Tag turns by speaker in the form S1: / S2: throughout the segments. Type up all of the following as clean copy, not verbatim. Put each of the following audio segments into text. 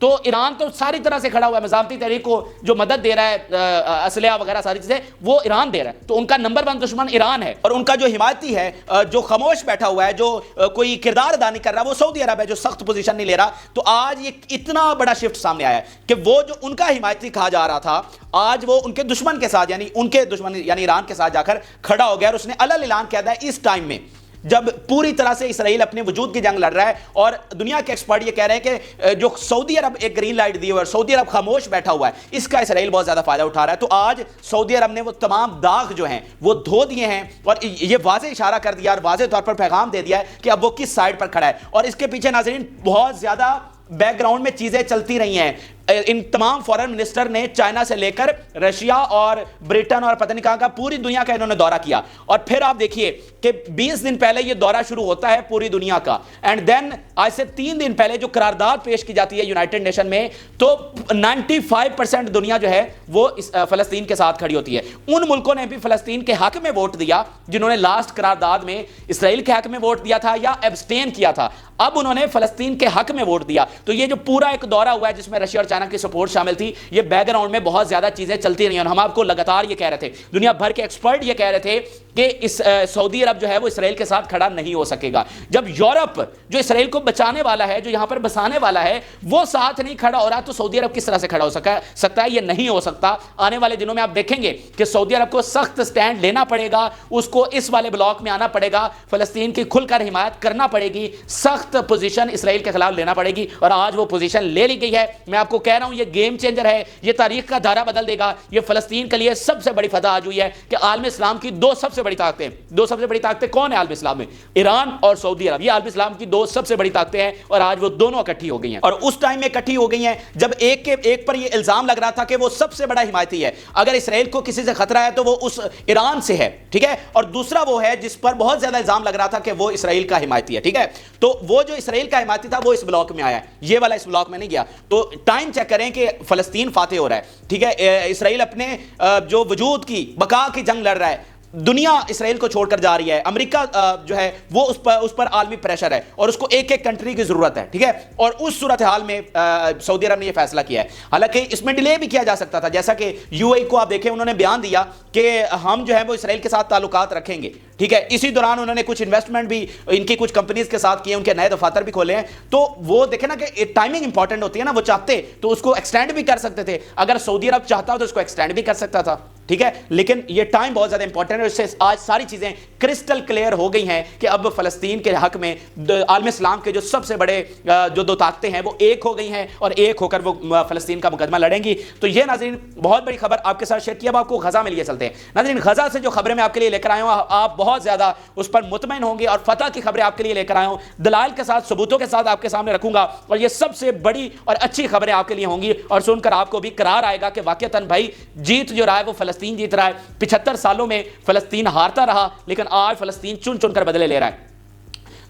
S1: تو ایران تو ساری طرح سے کھڑا ہوا ہے، مزاحمتی تحریک کو جو مدد دے رہا ہے، اسلحہ وغیرہ ساری چیزیں وہ ایران دے رہا ہے، تو ان کا نمبر 1 دشمن ایران ہے، اور ان کا جو حمایتی ہے جو خاموش بیٹھا ہوا ہے، جو کوئی کردار ادا نہیں کر رہا، وہ سعودی عرب ہے جو سخت پوزیشن نہیں لے رہا. تو آج یہ اتنا بڑا شفٹ سامنے آیا ہے کہ وہ جو ان کا حمایتی کہا جا رہا تھا آج وہ ان کے دشمن کے ساتھ، یعنی ان کے دشمن یعنی ایران کے ساتھ جا کر کھڑا ہو گیا، اور اس نے علل اعلان کیا تھا اس ٹائم میں جب پوری طرح سے اسرائیل اپنے وجود کی جنگ لڑ رہا ہے. اور دنیا کے ایکسپرٹ یہ کہہ رہے ہیں کہ جو سعودی عرب ایک گرین لائٹ دی ہوا ہے، سعودی عرب خاموش بیٹھا ہوا ہے، اس کا اسرائیل بہت زیادہ فائدہ اٹھا رہا ہے. تو آج سعودی عرب نے وہ تمام داغ جو ہیں وہ دھو دیے ہیں، اور یہ واضح اشارہ کر دیا اور واضح طور پر پیغام دے دیا ہے کہ اب وہ کس سائڈ پر کھڑا ہے. اور اس کے پیچھے ناظرین بہت زیادہ بیک گراؤنڈ میں چیزیں چلتی رہی ہیں. ان تمام فورن منسٹر نے چائنا سے لے کر رشیا اور برٹن اور پتہ نہیں کہاں کا پوری دنیا کا انہوں نے دورہ کیا. اور پھر آپ دیکھیے کہ 20 دن پہلے یہ دورہ شروع ہوتا ہے پوری دنیا کا، اینڈ دین آج سے 3 دن پہلے جو قرارداد پیش کی جاتی ہے یونائٹڈ نیشن میں، تو 95% دنیا جو ہے وہ فلسطین کے ساتھ کھڑی ہوتی ہے. ان ملکوں نے بھی فلسطین کے حق میں ووٹ دیا جنہوں نے لاسٹ قرارداد میں اسرائیل کے حق میں ووٹ دیا تھا یا ایبسٹین کیا تھا، اب انہوں نے فلسطین کے حق میں ووٹ دیا. تو یہ جو پورا ایک دورہ ہوا ہے جس میں رشیا اور چائنا کی سپورٹ شامل تھی، یہ بیک گراؤنڈ میں بہت زیادہ چیزیں چلتی رہی ہیں. اور ہم آپ کو لگاتار یہ کہہ رہے تھے، دنیا بھر کے ایکسپرٹ یہ کہہ رہے تھے کہ اس سعودی عرب جو ہے وہ اسرائیل کے ساتھ کھڑا نہیں ہو سکے گا. جب یورپ جو اسرائیل کو بچانے والا ہے، جو یہاں پر بسانے والا ہے، وہ ساتھ نہیں کھڑا ہو رہا، تو سعودی عرب کس طرح سے کھڑا ہو سکتا ہے؟ یہ نہیں ہو سکتا. آنے والے دنوں میں آپ دیکھیں گے کہ سعودی عرب کو سخت سٹینڈ لینا پڑے گا، اس کو اس والے بلاک میں آنا پڑے گا، فلسطین کی کھل کر حمایت کرنا پڑے گی، سخت پوزیشن اسرائیل کے خلاف لینا پڑے گی. اور آج وہ پوزیشن لے لی گئی ہے. میں آپ کو کہہ رہا ہوں یہ گیم چینجر ہے، یہ تاریخ کا دھارا بدل دے گا. یہ فلسطین کے لیے سب سے بڑی فتح آج ہوئی ہے کہ عالم اسلام کی دو سب سے بڑی طاقتیں کون ہیں عالم اسلام میں؟ ایران اور سعودی عرب. یہ عالم اسلام کی دو سب سے بڑی طاقتیں ہیں، اور آج وہ دونوں اکٹھی ہو گئی ہیں. اور اس ٹائم میں اکٹھی ہو گئی ہیں جب ایک پر یہ الزام لگ رہا تھا کہ وہ سب سے بڑا حمایتی ہے، اگر اسرائیل کو کسی سے خطرہ ہے تو وہ اس ایران سے ہے، ٹھیک ہے. اور دوسرا وہ ہے جس پر بہت زیادہ الزام لگ رہا تھا کہ وہ اسرائیل کا حمایتی ہے، ٹھیک ہے. تو وہ جو اسرائیل کا حمایتی تھا وہ اس بلاک میں آیا ہے، یہ والا اس بلاک میں نہیں گیا. تو ٹائم چیک کریں کہ فلسطین فاتح ہو رہا ہے، ٹھیک ہے. اسرائیل اپنے جو وجود کی بقا کی جنگ لڑ رہا ہے، دنیا اسرائیل کو چھوڑ کر جا رہی ہے، امریکہ جو ہے وہ اس پر عالمی پریشر ہے، اور اس کو ایک کنٹری کی ضرورت ہے، ٹھیک ہے. اور اس صورتحال میں سعودی عرب نے یہ فیصلہ کیا ہے. حالانکہ اس میں ڈیلے بھی کیا جا سکتا تھا، جیسا کہ یو اے کو آپ دیکھیں انہوں نے بیان دیا کہ ہم جو ہے وہ اسرائیل کے ساتھ تعلقات رکھیں گے، ٹھیک ہے. اسی دوران انہوں نے کچھ انویسٹمنٹ بھی ان کی کچھ کمپنیز کے ساتھ کیے، ان کے نئے دفاتر بھی کھولے ہیں. تو وہ دیکھیں نا کہ ٹائمنگ امپورٹنٹ ہوتی ہے نا، وہ چاہتے تو اس کو ایکسٹینڈ بھی کر سکتے تھے، اگر سعودی عرب چاہتا تو اس کو ایکسٹینڈ بھی کر سکتا تھا، ٹھیک ہے. لیکن یہ ٹائم بہت زیادہ امپورٹنٹ ہے، اس سے آج ساری چیزیں کرسٹل کلیئر ہو گئی ہیں کہ اب فلسطین کے حق میں عالم اسلام کے جو سب سے بڑے جو دو طاقتیں ہیں وہ ایک ہو گئی ہیں، اور ایک ہو کر وہ فلسطین کا مقدمہ لڑیں گی. تو یہ ناظرین بہت بڑی خبر آپ کے ساتھ شیئر کی. اب آپ کو غزہ میں لیے چلتے ہیں. ناظرین غزہ سے جو خبریں میں آپ کے لیے لے کر آیا ہوں آپ بہت زیادہ اس پر مطمئن ہوں گے، اور فتح کی خبریں آپ کے لیے لے کر آیا ہوں، دلائل کے ساتھ، ثبوتوں کے ساتھ آپ کے سامنے رکھوں گا. اور یہ سب سے بڑی اور اچھی خبریں آپ کے لیے ہوں گی، اور سن کر آپ کو بھی قرار آئے گا کہ واقعتاً بھائی جیت جو رہا ہے وہ فلسطین جیت رہا ہے. 75 سالوں میں فلسطین ہارتا رہا، لیکن آج فلسطین چن چن کر بدلے لے رہا ہے.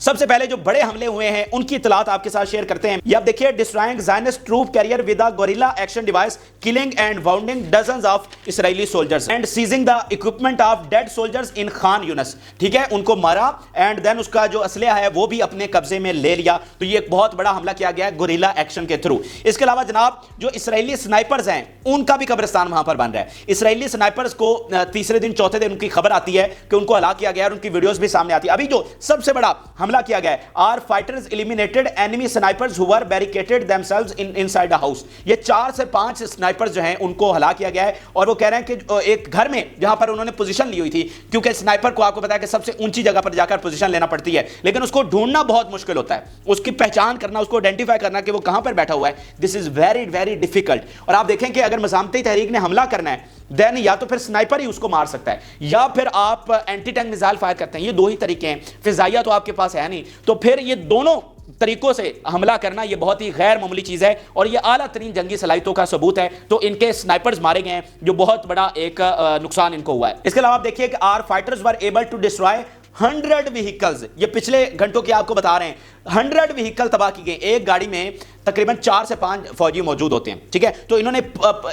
S1: سب سے پہلے جو بڑے حملے ہوئے ہیں ان کی اطلاعات آپ کے ساتھ شیئر کرتے ہیں. یہ آپ دیکھیے، destroying Zionist troop carrier with a guerrilla action device killing and wounding dozens of Israeli soldiers and seizing the equipment of dead soldiers in Khan Younis. ٹھیک ہے، ان کو مارا اینڈ دین اس کا جو اسلحہ ہے وہ بھی اپنے قبضے میں لے لیا. تو یہ ایک بہت بڑا حملہ کیا گیا ہے گوریلا ایکشن کے تھرو. اس کے علاوہ جناب جو اسرائیلی سنائپرز ہیں ان کا بھی قبرستان وہاں پر بن رہا ہے. اسرائیلی سنائپرز کو تیسرے دن چوتھے دن ان کی خبر آتی ہے کہ ان کو ہلاک کیا گیا اور ان کی ویڈیوز بھی سامنے آتی ہے. ابھی جو سب سے بڑا حملہ کیا گیا ہے Our fighters eliminated enemy snipers who were barricaded themselves inside a house. یہ 4 سے 5 سنائپرز جو ہیں ان کو ہلاک کیا گیا ہے. اور وہ کہہ رہے ہیں کہ ایک گھر میں جہاں پر انہوں نے پوزیشن لی ہوئی تھی، کیونکہ سنائپر کو آپ کو پتا ہے کہ سب سے اونچی جگہ پر جا کر پوزیشن لینا پڑتی ہے، لیکن اس کو ڈھونڈنا بہت مشکل ہوتا ہے، اس کی پہچان کرنا، اس کو آئیڈینٹیفائی کرنا کہ وہ کہاں پر بیٹھا ہوا ہے. دس از ویری ویری ڈیفیکلٹ. اور آپ دیکھیں کہ اگر مزاحمتی تحریک نے حملہ کرنا ہے دین یا تو پھر سنائپر ہی اس کو مار سکتا ہے، یا پھر آپ اینٹی ٹینک میزائل فائر کرتے ہیں. یہ دو ہی طریقے ہیں، فضائیہ تو آپ کے پاس ہے نہیں. تو پھر یہ دونوں طریقوں سے حملہ کرنا یہ بہت ہی غیر معمولی چیز ہے، اور یہ اعلیٰ ترین جنگی صلاحیتوں کا ثبوت ہے. تو ان کے سنائپرز مارے گئے ہیں، جو بہت بڑا ایک نقصان ان کو ہوا ہے. اس کے علاوہ آپ دیکھیے کہ our fighters were able to destroy 100 vehicles. یہ پچھلے گھنٹوں کی آپ کو بتا رہے ہیں 100 وہیکل تباہ کی گئے. ایک گاڑی میں تقریباً 4 سے 5 فوجی موجود ہوتے ہیں، ٹھیک ہے. تو انہوں نے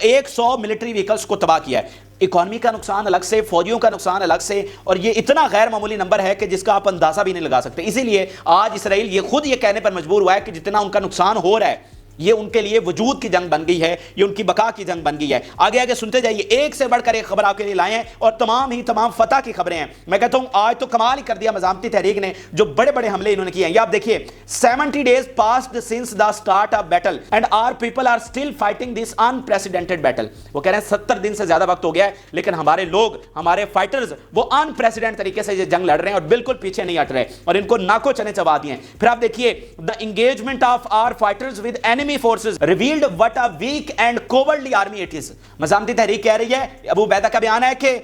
S1: 100 ملٹری وہیکلز کو تباہ کیا ہے. اکانومی کا نقصان الگ سے، فوجیوں کا نقصان الگ سے، اور یہ اتنا غیر معمولی نمبر ہے کہ جس کا آپ اندازہ بھی نہیں لگا سکتے. اسی لیے آج اسرائیل یہ خود یہ کہنے پر مجبور ہوا ہے کہ جتنا ان کا نقصان ہو رہا ہے یہ ان کے لیے وجود کی جنگ بن گئی ہے, یہ ان کی بقا کی جنگ بن گئی ہے. آگے آگے سنتے جائیے, ایک سے بڑھ کر ایک خبر آپ کے لیے لائے ہیں اور تمام فتح کی خبریں ہیں. میں کہتا ہوں آج تو کمال ہی کر دیا مزاحمتی تحریک نے, جو بڑے بڑے حملے انہوں نے کیے ہیں. یہ آپ دیکھیے, 70 days passed since the start of battle and our people are still fighting this unprecedented battle. وہ کہہ رہے ہیں 70 دن سے زیادہ وقت ہو گیا ہے, لیکن ہمارے لوگ, ہمارے فائٹرز وہ انپریسیڈنٹ طریقے سے یہ جنگ لڑ رہے ہیں اور بالکل پیچھے نہیں ہٹ رہے, اور ان کو ناکو چنے چبا دیے ہیں. پھر آپ دیکھیے, the engagement of our fighters with enemy forces revealed what a weak and cowardly army it is. مزاحمتی تحریک کہہ رہی ہے, ابو عبیدہ کا بیان ہے کہ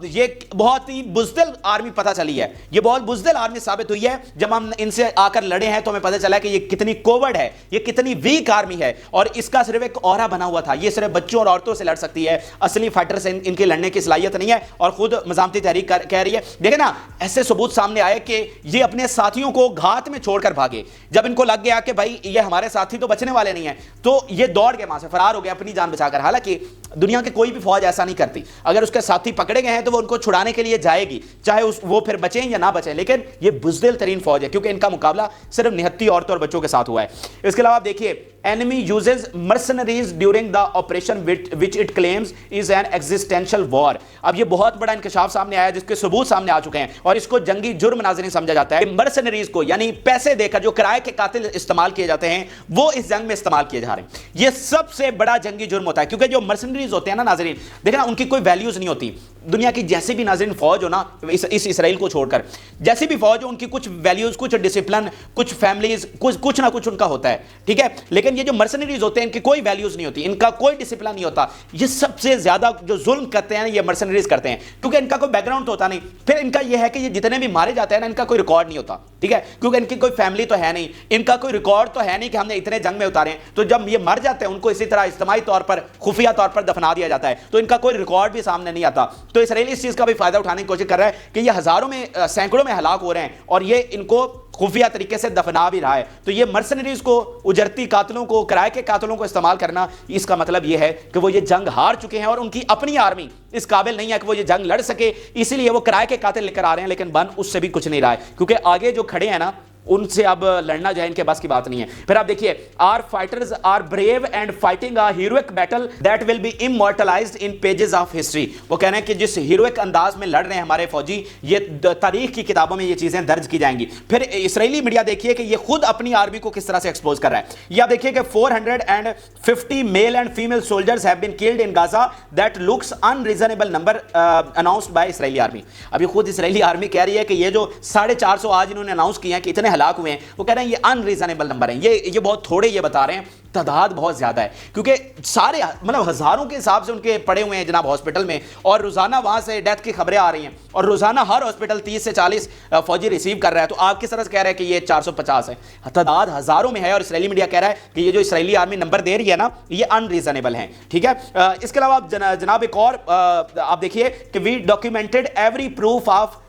S1: یہ بہت ہی بزدل آرمی پتہ چلی ہے, یہ بہت بزدل آرمی ثابت ہوئی ہے. جب ہم ان سے آ کر لڑے ہیں تو ہمیں پتہ چلا کہ یہ کتنی کوورڈ ہے, یہ کتنی ویک آرمی ہے, اور اس کا صرف ایک اورا بنا ہوا تھا, یہ صرف بچوں اور عورتوں سے لڑ سکتی ہے, اصلی فائٹر سے ان کی لڑنے کی صلاحیت نہیں ہے. اور خود مزاحمتی تحریک کہہ رہی ہے, دیکھیں نا ایسے ثبوت سامنے آئے کہ یہ اپنے ساتھیوں کو گھات میں چھوڑ کر بھاگے. جب ان کو لگ گیا کہ بھائی یہ ہمارے ساتھی تو بچنے والے نہیں ہیں, تو یہ دوڑ کے وہاں سے فرار ہو گئے اپنی جان بچا کر. حالانکہ دنیا کے کوئی بھی فوج ایسا نہیں کرتی, اگر اس کے ساتھی پکڑے گئے ہیں تو وہ ان کو چھڑانے کے لیے جائے گی, چاہے وہ پھر بچیں یا نہ بچیں. لیکن یہ بزدل ترین فوج ہے کیونکہ ان کا مقابلہ صرف نہتی عورتوں اور بچوں کے ساتھ ہوا ہے. اس کے علاوہ آپ دیکھیے, enemy uses mercenaries during the operation which it claims is an existential war. اب یہ بہت بڑا انکشاف سامنے آیا جس کے ثبوت سامنے آ چکے ہیں, اور اس کو جنگی جرم ناظرین سمجھا جاتا ہے. مرسنریز کو یعنی پیسے دے کر جو کرائے کے قاتل استعمال کیے جاتے ہیں وہ اس جنگ میں استعمال کیے جا رہے ہیں. یہ سب سے بڑا جنگی جرم ہوتا ہے, کیونکہ جو مرسنریز ہوتے ہیں نا ناظرین, دیکھنا ان کی کوئی ویلیوز نہیں ہوتی. دنیا کی جیسی بھی ناظرین فوج ہو نا, اس اسرائیل کو چھوڑ کر جیسی بھی فوج ہو, ان کی کچھ ویلیوز, کچھ ڈسپلن, کچھ فیملیز, کچھ نہ کچھ ان کا ہوتا ہے, ٹھیک ہے. لیکن یہ جو مرسنریز ہوتے ہیں ان کی کوئی ویلیوز نہیں ہوتی, ان کا کوئی ڈسپلن نہیں ہوتا. یہ سب سے زیادہ جو ظلم کرتے ہیں یہ مرسنریز کرتے ہیں, کیونکہ ان کا کوئی بیک گراؤنڈ تو ہوتا نہیں. پھر ان کا یہ ہے کہ یہ جتنے بھی مارے جاتے ہیں نا, ان کا کوئی ریکارڈ نہیں ہوتا, ٹھیک ہے, کیونکہ ان کی کوئی فیملی تو ہے نہیں, ان کا کوئی ریکارڈ تو ہے نہیں کہ ہم نے اتنے جنگ میں اتارے ہیں. تو جب یہ مر جاتے ہیں ان کو اسی طرح اجتماعی طور پر, خفیہ طور پر دفنا دیا جاتا ہے, تو ان کا کوئی ریکارڈ بھی سامنے نہیں آتا. تو اسرائیل اس چیز کا بھی فائدہ اٹھانے کی کوشش کر رہا ہے کہ یہ ہزاروں میں, سینکڑوں میں ہلاک ہو رہے ہیں اور یہ ان کو خفیہ طریقے سے دفنا بھی رہا ہے. تو یہ مرسنریز کو, اجرتی قاتلوں کو, کرائے کے قاتلوں کو استعمال کرنا, اس کا مطلب یہ ہے کہ وہ یہ جنگ ہار چکے ہیں اور ان کی اپنی آرمی اس قابل نہیں ہے کہ وہ یہ جنگ لڑ سکے. اسی لیے وہ کرائے کے قاتل لے کر آ رہے ہیں, لیکن بن اس سے بھی کچھ نہیں رہا ہے, کیونکہ آگے جو کھڑے ہیں نا ان سے اب لڑنا جو ہے ان کے بس کی بات نہیں ہے. پھر آپ دیکھیے, our fighters are brave and fighting a heroic battle that will be immortalized in pages of history. وہ کہہ رہے ہیں کہ جس ہیروئک انداز میں لڑ رہے ہیں ہمارے فوجی, یہ تاریخ کی کتابوں میں یہ چیزیں درج کی جائیں گی. پھر اسرائیلی میڈیا دیکھیے کہ یہ خود اپنی آرمی کو کس طرح سے ایکسپوز کر رہا ہے. یہ آپ دیکھیے کہ 450 male and female soldiers have been killed in Gaza. That looks unreasonable number announced by Israeli army. اب یہ خود اسرائیلی آرمی کہہ رہی ہے کہ یہ جو 450 آج انہوں نے اناؤنس کیا ہے کہ اتنے ہلاک ہوئے ہیں, وہ کہہ رہے ہیں یہ ان ریزنیبل نمبر ہیں, یہ بہت تھوڑے یہ بتا رہے ہیں, تعداد بہت زیادہ ہے. کیونکہ سارے مطلب ہزاروں کے حساب سے ان کے پڑے ہوئے ہیں جناب ہاسپٹل میں, اور روزانہ وہاں سے ڈیتھ کی خبریں آ رہی ہیں, اور روزانہ ہر ہاسپٹل 30 سے 40 فوجی ریسیو کر رہا ہے. تو آپ کس طرح سے کہہ رہے ہیں کہ یہ 450 ہے؟ تعداد ہزاروں میں ہے, اور اسرائیلی میڈیا کہہ رہا ہے کہ یہ جو اسرائیلی آرمی نمبر دے رہی ہے نا, یہ ان ریزنیبل ہیں, ٹھیک ہے. اس کے علاوہ جناب ایک اور آپ دیکھیے کہ we documented every proof of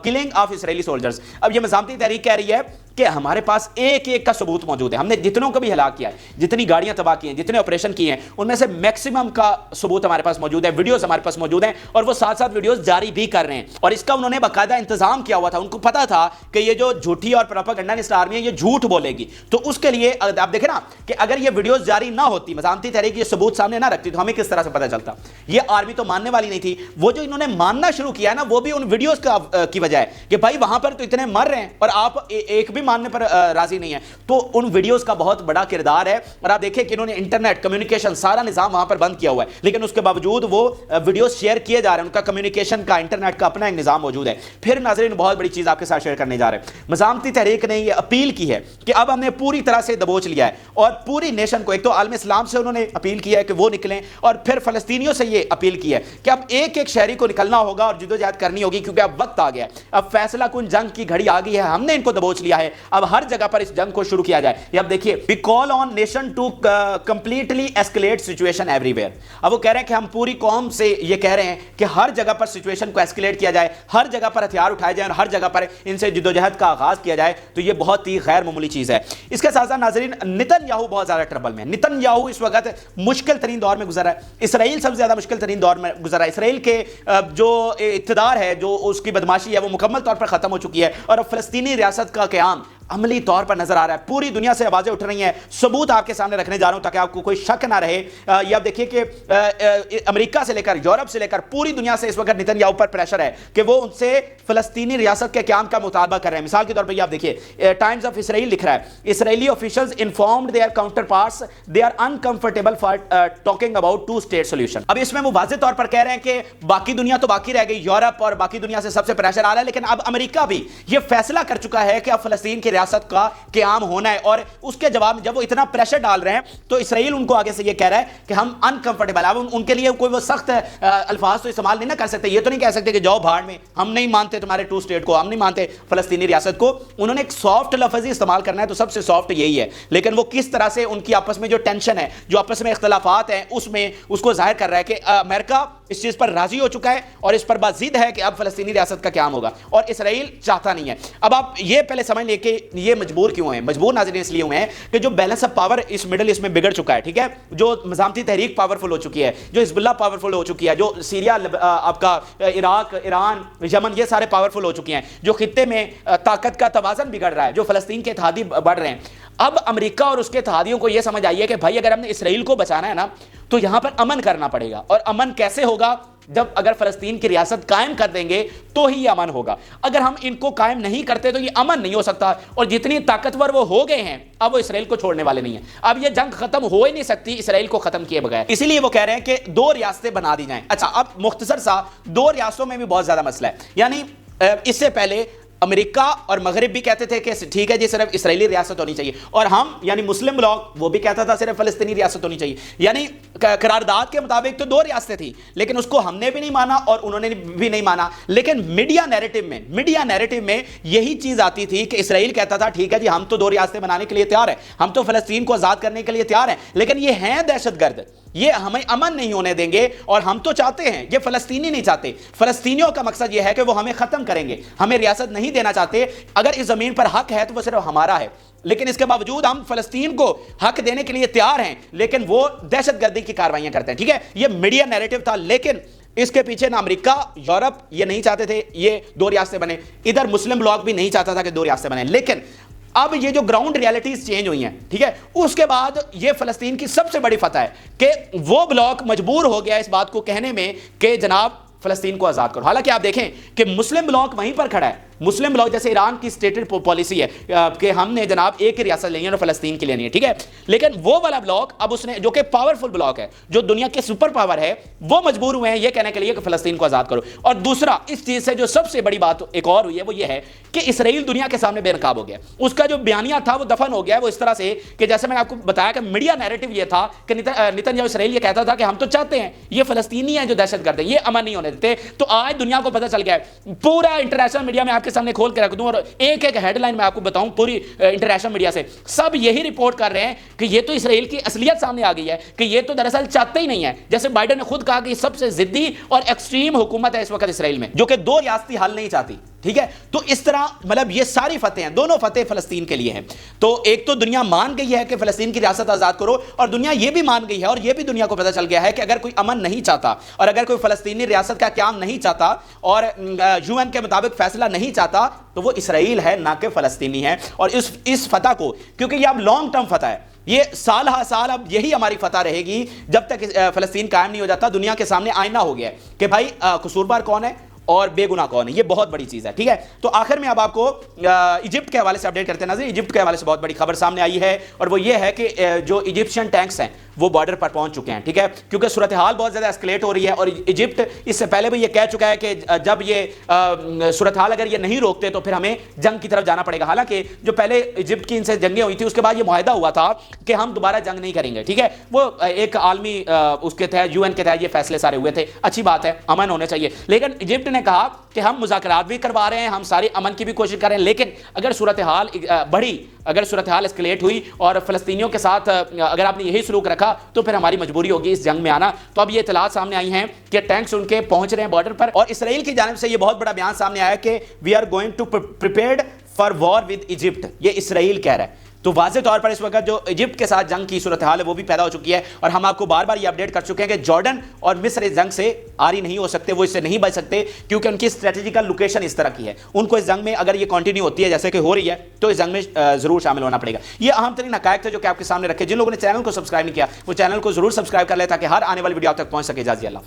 S1: killing of Israeli soldiers. اب یہ مزاحمتی تحریک کہہ رہی ہے کہ ہمارے پاس ایک ایک کا ثبوت موجود ہے, ہم نے جتنوں کو بھی ہلاک کیا ہے, جتنی گاڑیاں تباہ کی ہیں, جتنے آپریشن کیے ہیں, ان میں سے میکسیمم کا ثبوت ہمارے پاس موجود ہے, ویڈیوز ہمارے پاس موجود ہیں, اور وہ ساتھ ساتھ ویڈیوز جاری بھی کر رہے ہیں. اور اس کا انہوں نے باقاعدہ انتظام کیا ہوا تھا, ان کو پتا تھا کہ یہ جو جھوٹی اور پروپیگنڈسٹ آرمی ہے یہ جھوٹ بولے گی. تو اس کے لیے آپ دیکھیں نا کہ اگر یہ ویڈیوز جاری نہ ہوتی, مزاحمتی تحریک یہ ثبوت سامنے نہ رکھتی, تو ہمیں کس طرح سے پتہ چلتا؟ یہ آرمی تو ماننے والی نہیں تھی. وہ جو انہوں نے ماننا شروع کیا ہے نا, وہ بھی ان ویڈیوز کی وجہ ہے کہ بھائی وہاں پر تو اتنے مر رہے ہیں اور آپ ایک بھی ماننے پر راضی نہیں ہے. تو ان ویڈیوز کا بہت بڑا کردار ہے. اور آپ دیکھیں کہ انہوں نے انٹرنیٹ کمیونیکیشن سارا نظام وہاں پر بند کیا ہوا ہے, لیکن اس کے باوجود وہ ویڈیوز شیئر کیے جا رہے ہیں, ان کا کمیونیکیشن کا, انٹرنیٹ کا اپنا ایک نظام موجود ہے. پھر ناظرین بہت بڑی چیز آپ کے ساتھ شیئر کرنے جا رہے ہیں. مزاحمتی تحریک نے یہ اپیل کی ہے کہ اب ہم نے پوری طرح سے دبوچ لیا ہے, اور پوری نیشن کو, ایک تو عالم اسلام سے انہوں نے اپیل کی ہے کہ وہ نکلیں, اور پھر فلسطینیوں سے یہ اپیل کی ہے کہ اب ایک ایک شہری کو نکلنا ہوگا اور جدوجہد کرنی ہوگی, کیونکہ اب وقت آ گیا ہے, اب فیصلہ کن جنگ کی گھڑی آ گئی ہے. ہم نے ان کو دبوچ لیا ہے, اب ہر جگہ پر اس جنگ کو شروع کیا جائے. یہ اب دیکھیے, we call on nation to completely escalate situation everywhere. اب وہ کہہ رہے ہیں کہ ہم پوری قوم سے یہ کہہ رہے ہیں کہ ہر جگہ پر سچویشن کو ایسکیلیٹ کیا جائے, ہر جگہ پر ہتھیار اٹھائے جائیں, اور ہر جگہ پر ان سے جدوجہد کا آغاز کیا جائے. تو یہ بہت ہی غیر معمولی چیز ہے. اس کے ساتھ ساتھ ناظرین نتن یاہو بہت زیادہ ٹربل میں ہے. نتن یاہو اس وقت مشکل ترین دور میں گزرا ہے. اسرائیل سب سے زیادہ مشکل ترین دور میں گزرا ہے. اسرائیل کے جو اقتدار ہے, جو اس کی بدماشی ہے, وہ مکمل طور پر ختم ہو چکی ہے, اور اب فلسطینی ریاست کا قیام عملی طور پر نظر آ رہا ہے. پوری دنیا سے آوازیں اٹھ رہی ہیں. ثبوت آپ کے سامنے رکھنے جا رہا ہوں تاکہ آپ کو کوئی شک نہ رہے. یہ آپ دیکھیے کہ امریکہ سے لے کر یورپ سے لے کر پوری دنیا سے اس وقت نیتن یاہو پر پریشر ہے کہ وہ ان سے فلسطینی ریاست کے قیام کا مطالبہ کر رہے ہیں. مثال کے طور پر یہ آپ دیکھیے ٹائمز آف اسرائیل لکھ رہا ہے اسرائیلی officials informed their counter parts they are uncomfortable for talking about to state solution. اب اس میں وہ واضح طور پر کہہ رہے ہیں کہ باقی دنیا تو باقی رہ گئی, یورپ اور باقی دنیا سے سب سے پریشر آ رہا ہے, لیکن اب امریکہ بھی یہ فیصلہ کر چکا ہے کہ اب فلسطین کی ریاست کا قیام ہونا ہے. اور اس کے جواب میں جب وہ اتنا پریشر ڈال رہے ہیں تو اسرائیل ان کو آگے سے یہ کہہ رہا ہے کہ ہم انکمفرٹیبل. اب ان کے لیے کوئی وہ سخت الفاظ تو استعمال نہیں نہ کر سکتے. یہ تو نہیں کہہ سکتے کہ جاؤ بھاڑ میں, ہم نہیں مانتے تمہارے ٹو اسٹیٹ کو, ہم نہیں مانتے فلسطینی ریاست کو. انہوں نے ایک سافٹ لفظ ہی استعمال کرنا ہے تو سب سے سافٹ یہی ہے. لیکن وہ کس طرح سے ان کی آپس میں جو ٹینشن ہے, جو آپس میں اختلافات ہیں, اس میں اس کو ظاہر کر رہا ہے کہ امریکہ اس چیز پر راضی ہو چکا ہے اور اس پر بات ضد ہے کہ اب فلسطینی ریاست کا قیام ہوگا اور اسرائیل چاہتا نہیں ہے. اب آپ یہ پہلے سمجھ لیں کہ یہ مجبور کیوں ہیں. مجبور ناظرین اس لیے ہوئے ہیں کہ جو بیلنس آف پاور اس مڈل ایسٹ میں بگڑ چکا ہے, ٹھیک ہے, جو مزاحمتی تحریک پاورفل ہو چکی ہے, جو حزب اللہ پاورفل ہو چکی ہے, جو سیریا آپ کا عراق, ایران, یمن, یہ سارے پاورفل ہو چکی ہیں, جو خطے میں طاقت کا توازن بگڑ رہا ہے, جو فلسطین کے اتحادی بڑھ رہے ہیں. اب امریکہ اور اس کے اتحادیوں کو یہ سمجھ آئی ہے کہ بھائی اگر ہم نے اسرائیل کو بچانا ہے نا تو یہاں پر امن کرنا پڑے گا. اور امن کیسے ہوگا؟ جب اگر فلسطین کی ریاست قائم کر دیں گے تو ہی یہ امن ہوگا. اگر ہم ان کو قائم نہیں کرتے تو یہ امن نہیں ہو سکتا. اور جتنی طاقتور وہ ہو گئے ہیں اب وہ اسرائیل کو چھوڑنے والے نہیں ہیں. اب یہ جنگ ختم ہو ہی نہیں سکتی اسرائیل کو ختم کیے بغیر. اسی لیے وہ کہہ رہے ہیں کہ 2 ریاستیں بنا دی جائیں. اچھا, اب مختصر سا 2 ریاستوں میں بھی بہت زیادہ مسئلہ ہے. یعنی اس سے پہلے امریکہ اور مغرب بھی کہتے تھے کہ ٹھیک ہے جی صرف اسرائیلی ریاست ہونی چاہیے, اور ہم یعنی مسلم بلاک وہ بھی کہتا تھا صرف فلسطینی ریاست ہونی چاہیے. یعنی قرارداد کے مطابق تو 2 ریاستیں تھیں, لیکن اس کو ہم نے بھی نہیں مانا اور انہوں نے بھی نہیں مانا. لیکن میڈیا نیریٹو میں یہی چیز آتی تھی کہ اسرائیل کہتا تھا ٹھیک ہے جی ہم تو 2 ریاستیں بنانے کے لیے تیار ہیں, ہم تو فلسطین کو آزاد کرنے کے لیے تیار ہیں, لیکن یہ ہیں دہشت گرد, یہ ہمیں امن نہیں ہونے دیں گے اور ہم تو چاہتے ہیں, یہ فلسطینی نہیں چاہتے. فلسطینیوں کا مقصد یہ ہے کہ وہ ہمیں ختم کریں گے, ہمیں ریاست نہیں دینا چاہتے. اگر اس زمین پر حق ہے تو وہ صرف ہمارا ہے, لیکن اس کے باوجود ہم فلسطین کو حق دینے کے لیے تیار ہیں, لیکن وہ دہشت گردی کی کارروائیاں کرتے ہیں. ٹھیک ہے, یہ میڈیا نیریٹو تھا, لیکن اس کے پیچھے نہ امریکہ, یورپ یہ نہیں چاہتے تھے یہ 2 ریاستیں بنے, ادھر مسلم بلاک بھی نہیں چاہتا تھا کہ 2 ریاستیں بنے. لیکن اب یہ جو گراؤنڈ ریالٹیز چینج ہوئی ہیں, ٹھیک ہے, اس کے بعد یہ فلسطین کی سب سے بڑی فتح ہے کہ وہ بلاک مجبور ہو گیا اس بات کو کہنے میں کہ جناب فلسطین کو آزاد کرو. حالانکہ آپ دیکھیں کہ مسلم بلاک وہیں پر کھڑا ہے. مسلم بلاک جیسے ایران کی اسٹیٹڈ پالیسی ہے کہ ہم نے جناب ایک ہی ریاست لینی ہے اور فلسطین کی لینی ہے, ٹھیک ہے, لیکن وہ والا بلاک اب اس نے, جو کہ پاورفل بلاک ہے, جو دنیا کے سپر پاور ہے, وہ مجبور ہوئے ہیں یہ کہنے کے لیے کہ فلسطین کو آزاد کرو. اور دوسرا اس چیز سے جو سب سے بڑی بات ایک اور ہوئی ہے وہ یہ ہے کہ اسرائیل دنیا کے سامنے بے نقاب ہو گیا. اس کا جو بیانیہ تھا وہ دفن ہو گیا ہے. وہ اس طرح سے کہ جیسے میں نے آپ کو بتایا کہ میڈیا نیریٹو یہ تھا کہ نیتن یاہو اسرائیل یہ کہتا تھا کہ ہم تو چاہتے ہیں یہ فلسطینی ہیں جو دہشت گرد ہیں, یہ امن نہیں ہونے دیتے. تو آج دنیا کو پتہ چل گیا ہے, پورا انٹرنیشنل میڈیا میں آپ کے سامنے کھول کے رکھ دوں اور ایک ہیڈ لائن میں آپ کو بتاؤں پوری انٹرنیشنل میڈیا سے, سب یہی رپورٹ کر رہے ہیں کہ یہ تو اسرائیل کی اصلیت سامنے آ گئی ہے کہ یہ تو دراصل چاہتے ہی نہیں ہے. جیسے بائیڈن نے خود کہا کہ یہ سب سے ضدی اور ایکسٹریم حکومت ہے اس وقت اسرائیل میں, جو کہ 2 ریاستی حل نہیں چاہتی. ٹھیک ہے, تو اس طرح مطلب یہ ساری فتح ہیں, دونوں فتح فلسطین کے لیے ہیں. تو ایک تو دنیا مان گئی ہے کہ فلسطین کی ریاست آزاد کرو, اور دنیا یہ بھی مان گئی ہے اور یہ بھی دنیا کو پتہ چل گیا ہے کہ اگر کوئی امن نہیں چاہتا اور اگر کوئی فلسطینی ریاست کا قیام نہیں چاہتا اور UN کے مطابق فیصلہ نہیں چاہتا تو وہ اسرائیل ہے نہ کہ فلسطینی ہے. اور اس فتح کو, کیونکہ یہ اب لانگ ٹرم فتح ہے, یہ سال ہا سال اب یہی ہماری فتح رہے گی جب تک فلسطین قائم نہیں ہو جاتا. دنیا کے سامنے آئینہ ہو گیا ہے کہ بھائی قصوروار کون ہے اور بے گناہ کون ہے. یہ بہت بڑی چیز ہے. ٹھیک ہے, تو آخر میں اب آپ کو ایجپٹ کے حوالے سے اپڈیٹ کرتے ہیں. ناظرین, ایجپٹ کے حوالے سے بہت بڑی خبر سامنے آئی ہے اور وہ یہ ہے کہ جو ایجپشین ٹینکس ہیں وہ بارڈر پر پہنچ چکے ہیں. ٹھیک ہے, کیونکہ صورتحال بہت زیادہ اسکلیٹ ہو رہی ہے اور ایجپٹ اس سے پہلے بھی یہ کہہ چکا ہے کہ جب یہ صورتحال اگر یہ نہیں روکتے تو پھر ہمیں جنگ کی طرف جانا پڑے گا. حالانکہ جو پہلے ایجپٹ کی ان سے جنگیں ہوئی تھی اس کے بعد یہ معاہدہ ہوا تھا کہ ہم دوبارہ جنگ نہیں کریں گے. ٹھیک ہے, وہ ایک عالمی اس کے تحت UN کے تحت یہ فیصلے سارے ہوئے تھے. اچھی بات ہے, امن ہونے چاہیے. لیکن ایجپٹ نے کہا کہ ہم مذاکرات بھی کروا رہے ہیں, ہم ساری امن کی بھی کوشش کر رہے ہیں, لیکن اگر صورتحال بڑھی, اگر صورتحال اسکلیٹ ہوئی اور فلسطینیوں کے ساتھ اگر آپ نے یہی سلوک رکھا تو پھر ہماری مجبوری ہوگی اس جنگ میں آنا. تو اب یہ اطلاعات سامنے آئی ہیں کہ ٹینکس ان کے پہنچ رہے ہیں بارڈر پر. اور اسرائیل کی جانب سے یہ بہت بڑا بیان سامنے آیا کہ we are going to prepared for war with Egypt. یہ اسرائیل کہہ رہا ہے. تو واضح طور پر اس وقت جو ایجپٹ کے ساتھ جنگ کی صورتحال ہے وہ بھی پیدا ہو چکی ہے، اور ہم آپ کو بار بار یہ اپڈیٹ کر چکے ہیں کہ جارڈن اور مصر اس جنگ سے آری نہیں ہو سکتے، وہ اس سے نہیں بچ سکتے، کیونکہ ان کی اسٹریٹجیکل لوکیشن اس طرح کی ہے. ان کو اس جنگ میں اگر یہ کنٹینیو ہوتی ہے جیسے کہ ہو رہی ہے تو اس جنگ میں ضرور شامل ہونا پڑے گا. یہ اہم ترین حقائق تھے جو کہ آپ کے سامنے رکھے. جن لوگوں نے چینل کو سبسکرائب نہیں کیا وہ چینل کو ضرور سبسکرائب کر لیں تاکہ ہر آنے والی ویڈیو آپ تک پہنچ سکے. اجازت اللہ.